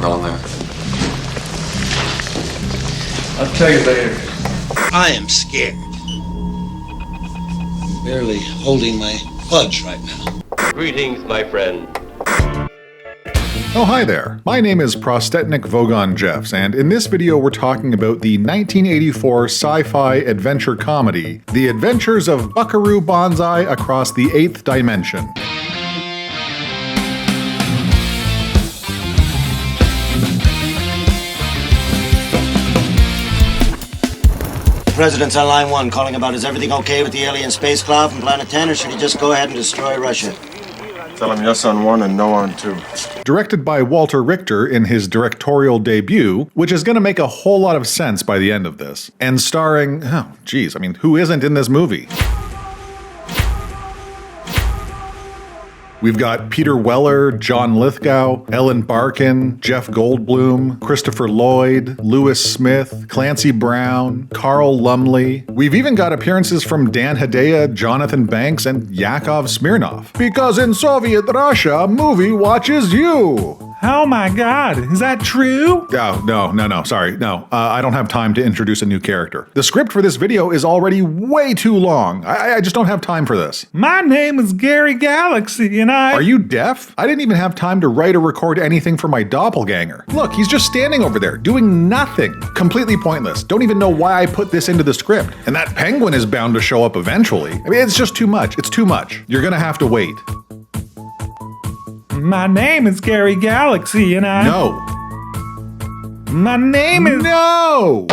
going there. I'll tell you later. I am scared. Barely holding my fudge right now. Greetings, my friend. Oh, hi there. My name is Prostetnic Vogon Jeffs, and in this video we're talking about the 1984 sci-fi adventure comedy, The Adventures of Buckaroo Banzai Across the Eighth Dimension. President's on line 1 calling about is everything okay with the alien spacecraft from Planet 10, or should he just go ahead and destroy Russia? Tell him yes on 1 and no on 2. Directed by Walter Richter in his directorial debut, which is going to make a whole lot of sense by the end of this, and starring, who isn't in this movie? We've got Peter Weller, John Lithgow, Ellen Barkin, Jeff Goldblum, Christopher Lloyd, Lewis Smith, Clancy Brown, Carl Lumley. We've even got appearances from Dan Hedaya, Jonathan Banks, and Yakov Smirnov. Because in Soviet Russia, movie watches you! Oh my god, is that true? No, sorry, no. I don't have time to introduce a new character. The script for this video is already way too long. I just don't have time for this. My name is Gary Galaxy, and Are you deaf? I didn't even have time to write or record anything for my doppelganger. Look, he's just standing over there, doing nothing. Completely pointless. Don't even know why I put this into the script. And that penguin is bound to show up eventually. I mean, it's just too much. It's too much. You're gonna have to wait. My name is Gary Galaxy, and No. My name is... No!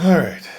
Alright.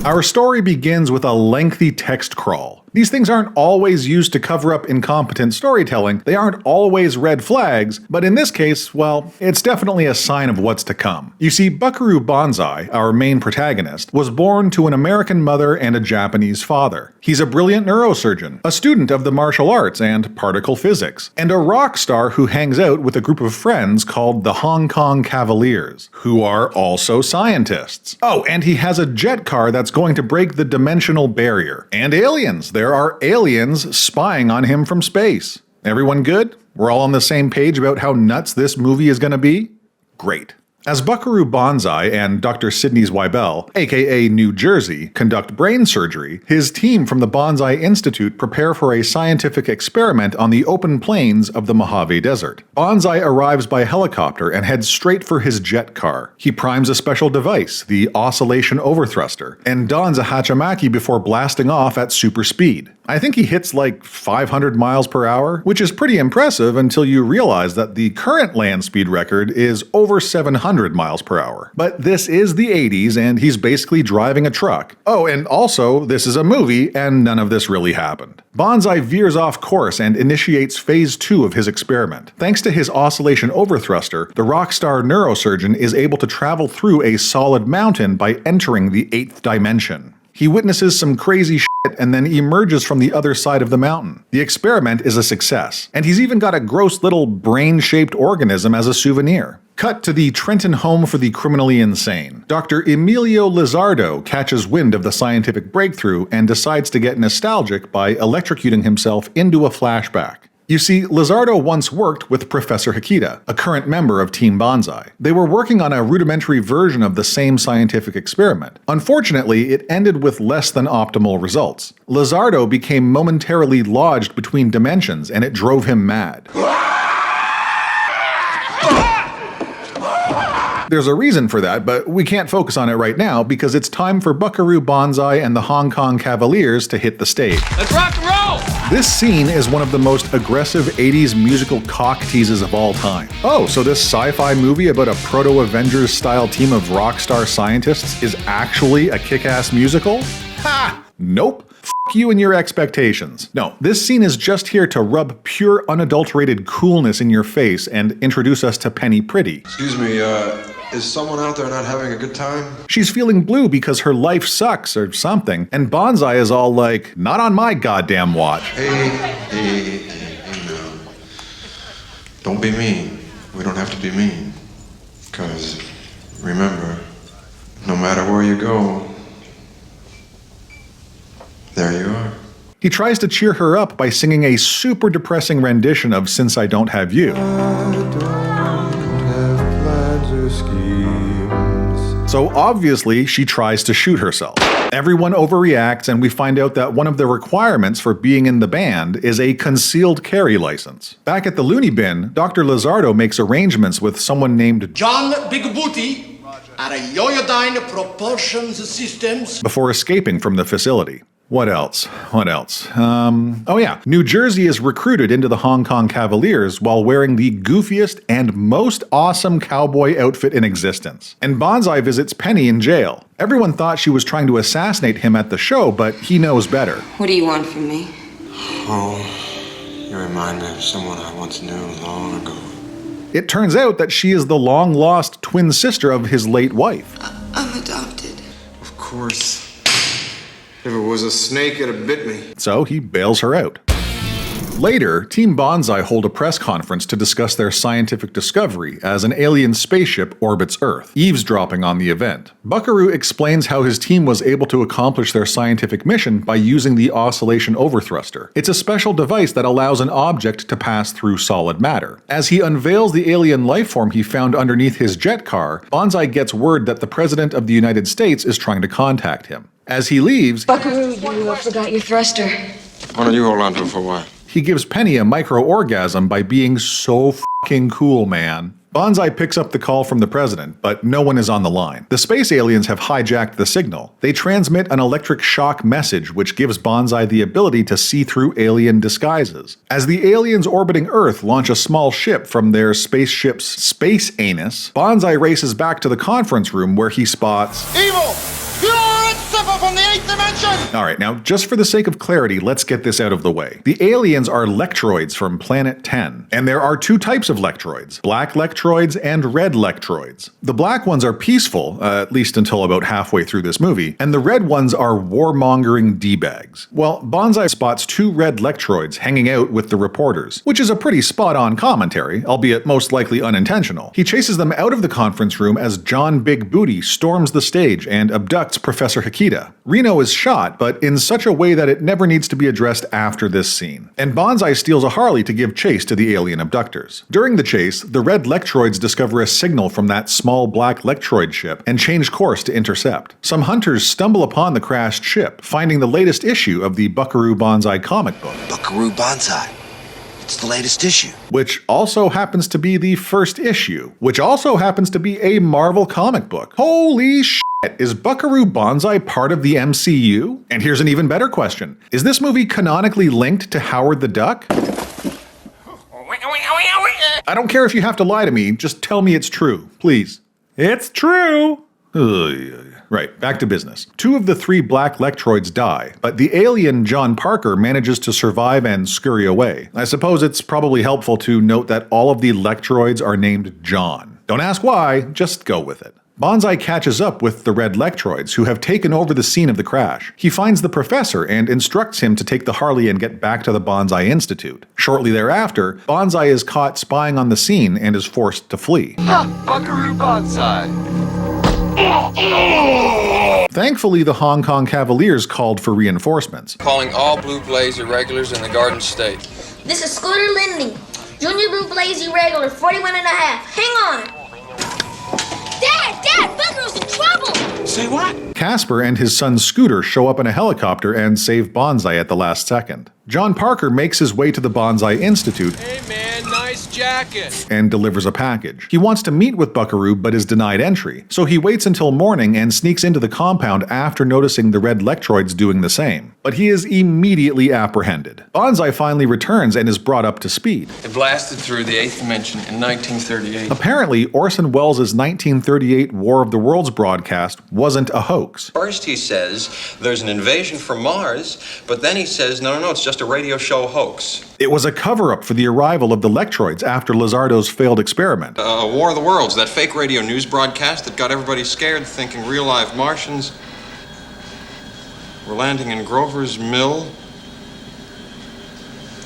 Our story begins with a lengthy text crawl. These things aren't always used to cover up incompetent storytelling, they aren't always red flags, but in this case, well, it's definitely a sign of what's to come. You see, Buckaroo Banzai, our main protagonist, was born to an American mother and a Japanese father. He's a brilliant neurosurgeon, a student of the martial arts and particle physics, and a rock star who hangs out with a group of friends called the Hong Kong Cavaliers, who are also scientists. Oh, and he has a jet car that's going to break the dimensional barrier. And aliens. There are aliens spying on him from space. Everyone good? We're all on the same page about how nuts this movie is gonna be? Great. As Buckaroo Banzai and Dr. Sidney Zweibel, aka New Jersey, conduct brain surgery, his team from the Banzai Institute prepare for a scientific experiment on the open plains of the Mojave Desert. Banzai arrives by helicopter and heads straight for his jet car. He primes a special device, the oscillation overthruster, and dons a hachimaki before blasting off at super speed. I think he hits like 500 miles per hour, which is pretty impressive until you realize that the current land speed record is over 700 miles per hour. But this is the 80s and he's basically driving a truck. Oh, and also, this is a movie and none of this really happened. Banzai veers off course and initiates phase 2 of his experiment. Thanks to his oscillation overthruster, the rock star neurosurgeon is able to travel through a solid mountain by entering the 8th dimension. He witnesses some crazy shit and then emerges from the other side of the mountain. The experiment is a success, and he's even got a gross little brain-shaped organism as a souvenir. Cut to the Trenton home for the criminally insane. Dr. Emilio Lizardo catches wind of the scientific breakthrough and decides to get nostalgic by electrocuting himself into a flashback. You see, Lizardo once worked with Professor Hikita, a current member of Team Banzai. They were working on a rudimentary version of the same scientific experiment. Unfortunately, it ended with less than optimal results. Lizardo became momentarily lodged between dimensions and it drove him mad. There's a reason for that, but we can't focus on it right now because it's time for Buckaroo Banzai and the Hong Kong Cavaliers to hit the stage. Let's rock and roll! This scene is one of the most aggressive 80s musical cock teases of all time. Oh, so this sci-fi movie about a proto-Avengers style team of rock star scientists is actually a kick-ass musical? Ha! Nope. F you and your expectations. No, this scene is just here to rub pure unadulterated coolness in your face and introduce us to Penny Pretty. Excuse me, is someone out there not having a good time? She's feeling blue because her life sucks or something, and Banzai is all like, not on my goddamn watch. Hey, no. Don't be mean. We don't have to be mean. Because, remember, no matter where you go, there you are. He tries to cheer her up by singing a super depressing rendition of Since I Don't Have You. So obviously, she tries to shoot herself. Everyone overreacts, and we find out that one of the requirements for being in the band is a concealed carry license. Back at the loony bin, Dr. Lizardo makes arrangements with someone named John Big Booty at a Yoyodyne Propulsion Systems before escaping from the facility. What else? Oh yeah, New Jersey is recruited into the Hong Kong Cavaliers while wearing the goofiest and most awesome cowboy outfit in existence. And Banzai visits Penny in jail. Everyone thought she was trying to assassinate him at the show, but he knows better. What do you want from me? Oh, you remind me of someone I once knew long ago. It turns out that she is the long-lost twin sister of his late wife. I'm adopted. Of course. If it was a snake, it'd have bit me. So he bails her out. Later, Team Banzai hold a press conference to discuss their scientific discovery as an alien spaceship orbits Earth, eavesdropping on the event. Buckaroo explains how his team was able to accomplish their scientific mission by using the oscillation overthruster. It's a special device that allows an object to pass through solid matter. As he unveils the alien lifeform he found underneath his jet car, Banzai gets word that the President of the United States is trying to contact him. As he leaves, Buckaroo, you forgot your thruster. Why don't you hold on to it for a while? he gives Penny a micro-orgasm by being so f***ing cool, man. Banzai picks up the call from the president, but no one is on the line. The space aliens have hijacked the signal. They transmit an electric shock message which gives Banzai the ability to see through alien disguises. As the aliens orbiting Earth launch a small ship from their spaceship's space anus, Banzai races back to the conference room where he spots Evil! Pure and simple from the 8th dimension! Alright, now just for the sake of clarity, let's get this out of the way. The aliens are lectroids from Planet 10, and there are two types of lectroids, black lectroids and red lectroids. The black ones are peaceful, at least until about halfway through this movie, and the red ones are warmongering D-bags. Well, Banzai spots two red lectroids hanging out with the reporters, which is a pretty spot-on commentary, albeit most likely unintentional. He chases them out of the conference room as John Big Booty storms the stage and abducts Professor Hikita. Reno is shot, but in such a way that it never needs to be addressed after this scene. And Banzai steals a Harley to give chase to the alien abductors. During the chase, the red lectroids discover a signal from that small black lectroid ship and change course to intercept. Some hunters stumble upon the crashed ship, finding the latest issue of the Buckaroo Banzai comic book. Buckaroo Banzai. It's the latest issue. Which also happens to be the first issue, which also happens to be a Marvel comic book. Holy shit! Is Buckaroo Banzai part of the MCU? And here's an even better question. Is this movie canonically linked to Howard the Duck? I don't care if you have to lie to me, just tell me it's true, please. It's true. Right, back to business. Two of the three black lectroids die, but the alien John Parker manages to survive and scurry away. I suppose it's probably helpful to note that all of the lectroids are named John. Don't ask why, just go with it. Banzai catches up with the red lectroids, who have taken over the scene of the crash. He finds the professor and instructs him to take the Harley and get back to the Banzai Institute. Shortly thereafter, Banzai is caught spying on the scene and is forced to flee. Buckaroo Banzai. Thankfully, the Hong Kong Cavaliers called for reinforcements. Calling all Blue Blaze Irregulars in the Garden State. This is Scooter Lindy, Junior Blue Blaze Irregular, 41 and a half. Hang on. Dad, Buckaroo's in trouble! Say what? Casper and his son Scooter show up in a helicopter and save Banzai at the last second. John Parker makes his way to the Banzai Institute. Hey man, nice jacket. And delivers a package. He wants to meet with Buckaroo but is denied entry, so he waits until morning and sneaks into the compound after noticing the red lectroids doing the same. But he is immediately apprehended. Banzai finally returns and is brought up to speed. It blasted through the 8th dimension in 1938. Apparently, Orson Welles' 1938 War of the Worlds broadcast wasn't a hoax. First he says there's an invasion from Mars, but then he says, no, it's just a radio show hoax. It was a cover-up for the arrival of the lectroids after Lizardo's failed experiment. War of the Worlds, that fake radio news broadcast that got everybody scared thinking real live Martians were landing in Grover's Mill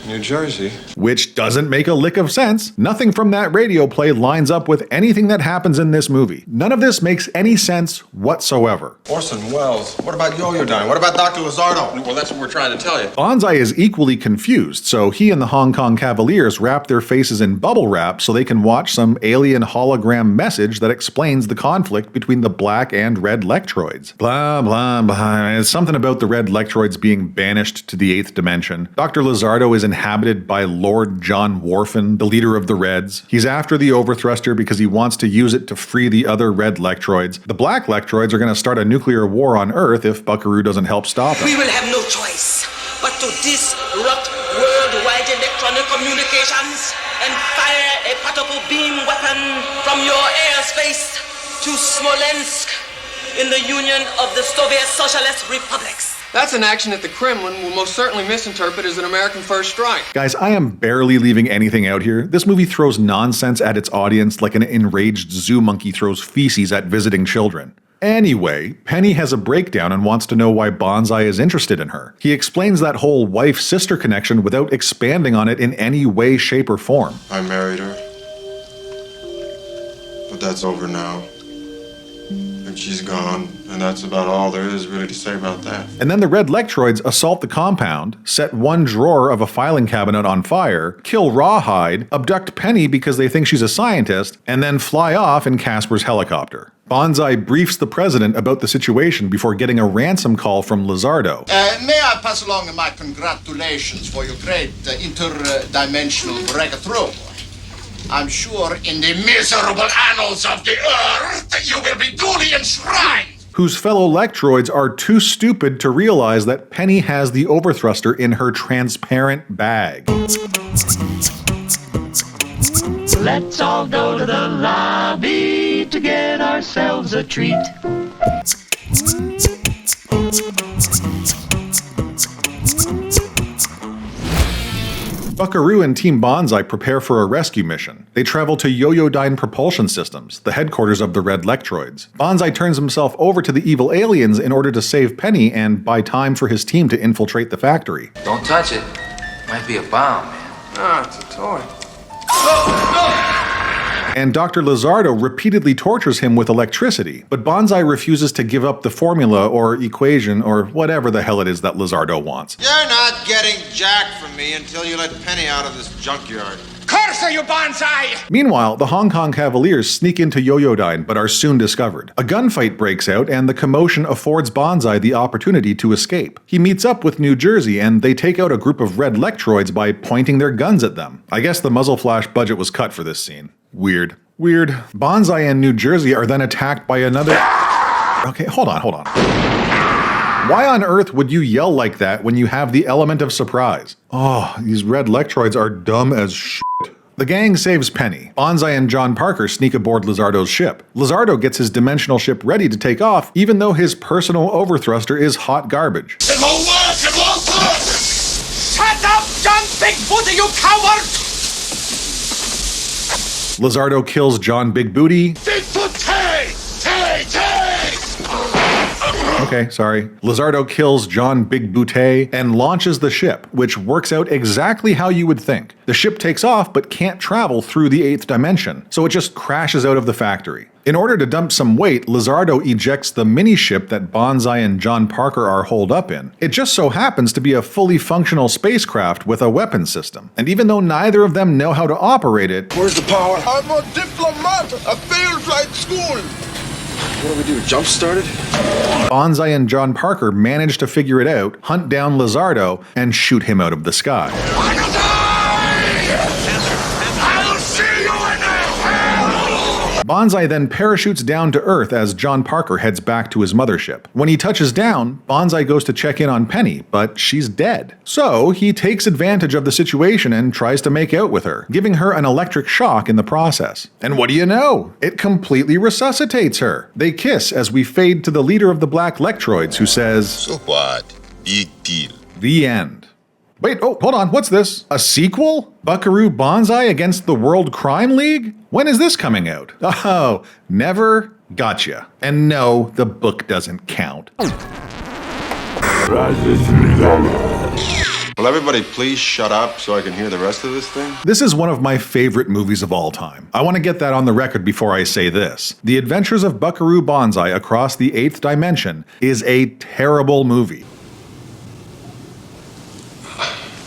New Jersey. Which doesn't make a lick of sense. Nothing from that radio play lines up with anything that happens in this movie. None of this makes any sense whatsoever. Orson Welles. What about Yo-Yo-Dine? What about Dr. Lizardo? Well, that's what we're trying to tell you. Banzai is equally confused, so he and the Hong Kong Cavaliers wrap their faces in bubble wrap so they can watch some alien hologram message that explains the conflict between the black and red lectroids. Blah, blah, blah. It's something about the red lectroids being banished to the 8th dimension. Dr. Lizardo is inhabited by Lord John Worfen, the leader of the Reds. He's after the overthruster because he wants to use it to free the other red lectroids. The black lectroids are going to start a nuclear war on Earth if Buckaroo doesn't help stop them. We will have no choice but to disrupt worldwide electronic communications and fire a particle beam weapon from your airspace to Smolensk in the Union of the Soviet Socialist Republics. That's an action that the Kremlin will most certainly misinterpret as an American first strike. Guys, I am barely leaving anything out here. This movie throws nonsense at its audience like an enraged zoo monkey throws feces at visiting children. Anyway, Penny has a breakdown and wants to know why Banzai is interested in her. He explains that whole wife-sister connection without expanding on it in any way, shape, or form. I married her. But that's over now. And she's gone, and that's about all there is really to say about that. And then the red lectroids assault the compound, set one drawer of a filing cabinet on fire, kill Rawhide, abduct Penny because they think she's a scientist, and then fly off in Casper's helicopter. Banzai briefs the president about the situation before getting a ransom call from Lizardo. May I pass along my congratulations for your great interdimensional breakthrough? I'm sure in the miserable annals of the Earth, you will be duly enshrined. Whose fellow lectroids are too stupid to realize that Penny has the overthruster in her transparent bag. Let's all go to the lobby to get ourselves a treat. Buckaroo and Team Banzai prepare for a rescue mission. They travel to Yo-Yo-Dine Propulsion Systems, the headquarters of the Red Lectroids. Banzai turns himself over to the evil aliens in order to save Penny and buy time for his team to infiltrate the factory. Don't touch it. Might be a bomb, man. Ah, it's a toy. And Dr. Lizardo repeatedly tortures him with electricity, but Banzai refuses to give up the formula or equation or whatever the hell it is that Lizardo wants. You're not getting jack from me until you let Penny out of this junkyard. Curse you, Banzai! Meanwhile, the Hong Kong Cavaliers sneak into Yo-Yo-Dine but are soon discovered. A gunfight breaks out and the commotion affords Banzai the opportunity to escape. He meets up with New Jersey and they take out a group of red lectroids by pointing their guns at them. I guess the muzzle flash budget was cut for this scene. Weird. Banzai and New Jersey are then attacked by another... Okay, hold on. Why on earth would you yell like that when you have the element of surprise? Oh, these red lectroids are dumb as shit. The gang saves Penny. Banzai and John Parker sneak aboard Lizardo's ship. Lizardo gets his dimensional ship ready to take off, even though his personal overthruster is hot garbage. It won't work! It won't work! Shut up, John Bigfoot, you coward! Lizardo kills John Big Booty. Bigfoot, Okay, sorry. Lizardo kills John Big Booty and launches the ship, which works out exactly how you would think. The ship takes off but can't travel through the 8th dimension, so it just crashes out of the factory. In order to dump some weight, Lizardo ejects the mini-ship that Banzai and John Parker are holed up in. It just so happens to be a fully functional spacecraft with a weapon system. And even though neither of them know how to operate it... Where's the power? I'm a diplomat! I failed flight school! What do we do, jump started? Banzai and John Parker manage to figure it out, hunt down Lizardo, and shoot him out of the sky. I'll see you in hell! Banzai then parachutes down to Earth as John Parker heads back to his mothership. When he touches down, Banzai goes to check in on Penny, but she's dead. So he takes advantage of the situation and tries to make out with her, giving her an electric shock in the process. And what do you know? It completely resuscitates her. They kiss as we fade to the leader of the Black Lectroids who says, "So what? Big deal." The end. Wait, oh, hold on, what's this? A sequel? Buckaroo Banzai against the World Crime League? When is this coming out? Oh, never? Gotcha. And no, the book doesn't count. Will everybody please shut up so I can hear the rest of this thing? This is one of my favorite movies of all time. I want to get that on the record before I say this. The Adventures of Buckaroo Banzai Across the Eighth Dimension is a terrible movie.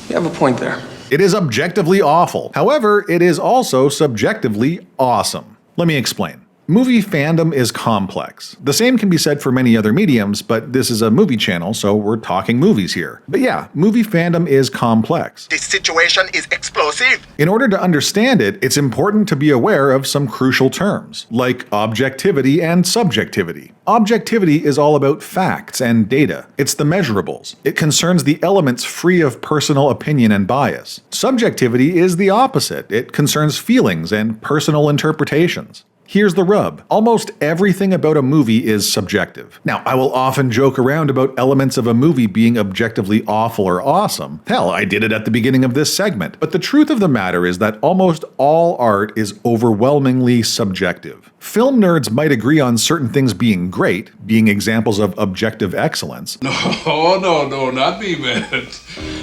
You have a point there. It is objectively awful. However, it is also subjectively awesome. Let me explain. Movie fandom is complex. The same can be said for many other mediums, but this is a movie channel, so we're talking movies here. But yeah, movie fandom is complex. This situation is explosive. In order to understand it, it's important to be aware of some crucial terms, like objectivity and subjectivity. Objectivity is all about facts and data. It's the measurables. It concerns the elements free of personal opinion and bias. Subjectivity is the opposite. It concerns feelings and personal interpretations. Here's the rub. Almost everything about a movie is subjective. Now, I will often joke around about elements of a movie being objectively awful or awesome. Hell, I did it at the beginning of this segment. But the truth of the matter is that almost all art is overwhelmingly subjective. Film nerds might agree on certain things being great, being examples of objective excellence. No, not me, man.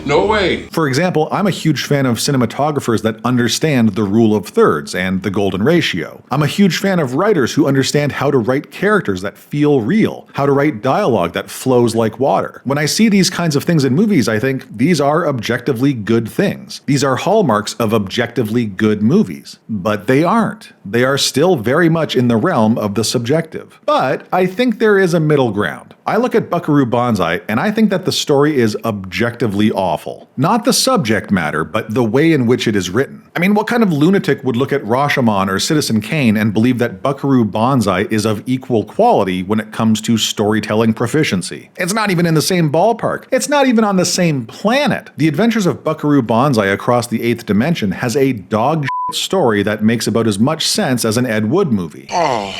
No way. For example, I'm a huge fan of cinematographers that understand the rule of thirds and the golden ratio. I'm a huge fan of writers who understand how to write characters that feel real, how to write dialogue that flows like water. When I see these kinds of things in movies, I think these are objectively good things. These are hallmarks of objectively good movies. But they aren't. They are still very much in the realm of the subjective. But I think there is a middle ground. I look at Buckaroo Banzai and I think that the story is objectively awful. Not the subject matter, but the way in which it is written. I mean, what kind of lunatic would look at Rashomon or Citizen Kane and believe that Buckaroo Banzai is of equal quality when it comes to storytelling proficiency? It's not even in the same ballpark. It's not even on the same planet. The Adventures of Buckaroo Banzai Across the Eighth Dimension has a dog story that makes about as much sense as an Ed Wood movie. Oh,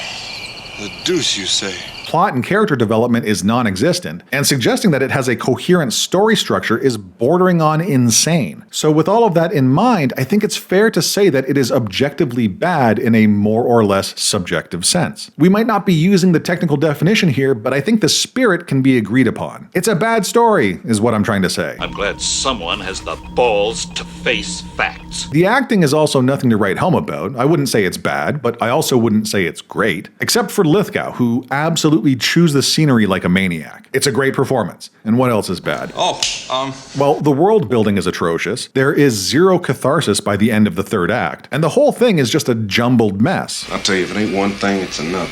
the deuce you say. Plot and character development is non-existent, and suggesting that it has a coherent story structure is bordering on insane. So with all of that in mind, I think it's fair to say that it is objectively bad in a more or less subjective sense. We might not be using the technical definition here, but I think the spirit can be agreed upon. It's a bad story, is what I'm trying to say. I'm glad someone has the balls to face facts. The acting is also nothing to write home about. I wouldn't say it's bad, but I also wouldn't say it's great. Except for Lithgow, who absolutely chews the scenery like a maniac. It's a great performance. And what else is bad? Well, the world building is atrocious. There is zero catharsis by the end of the third act. And the whole thing is just a jumbled mess. I'll tell you, if it ain't one thing, it's another.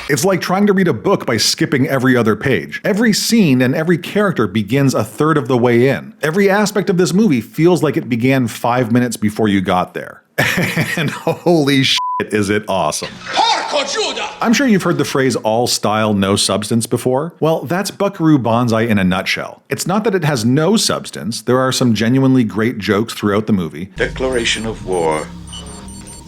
It's like trying to read a book by skipping every other page. Every scene and every character begins a third of the way in. Every aspect of this movie feels like it began 5 minutes before you got there. And holy shit, is it awesome. I'm sure you've heard the phrase all style, no substance before. Well, that's Buckaroo Banzai in a nutshell. It's not that it has no substance. There are some genuinely great jokes throughout the movie. Declaration of war,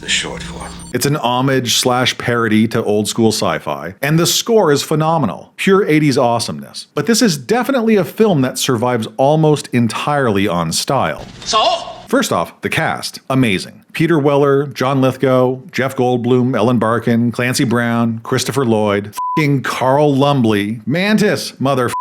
the short form. It's an homage/parody to old school sci-fi, and the score is phenomenal. Pure 80s awesomeness. But this is definitely a film that survives almost entirely on style. First off, the cast. Amazing. Peter Weller, John Lithgow, Jeff Goldblum, Ellen Barkin, Clancy Brown, Christopher Lloyd, f***ing Carl Lumbly, Mantis, motherfucker.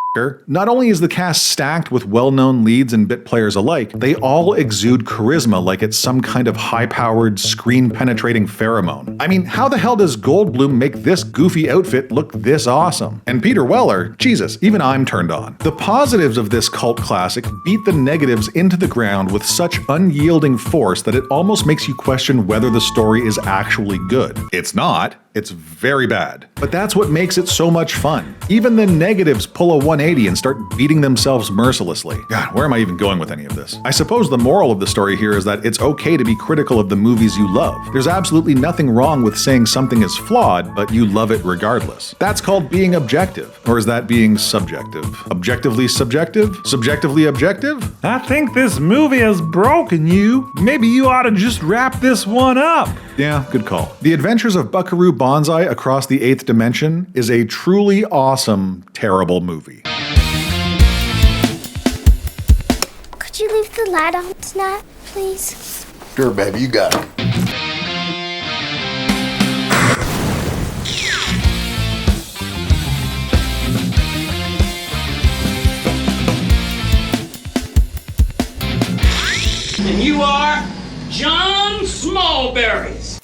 Not only is the cast stacked with well-known leads and bit players alike, they all exude charisma like it's some kind of high-powered, screen-penetrating pheromone. I mean, how the hell does Goldblum make this goofy outfit look this awesome? And Peter Weller, Jesus, even I'm turned on. The positives of this cult classic beat the negatives into the ground with such unyielding force that it almost makes you question whether the story is actually good. It's not. It's very bad. But that's what makes it so much fun. Even the negatives pull a 180 and start beating themselves mercilessly. God, where am I even going with any of this? I suppose the moral of the story here is that it's okay to be critical of the movies you love. There's absolutely nothing wrong with saying something is flawed, but you love it regardless. That's called being objective. Or is that being subjective? Objectively subjective? Subjectively objective? I think this movie has broken you. Maybe you ought to just wrap this one up. Yeah, good call. The Adventures of Buckaroo Banzai Across the Eighth Dimension is a truly awesome, terrible movie. Could you leave the light on tonight, please? Sure, baby, you got it. And you are John Smallberries.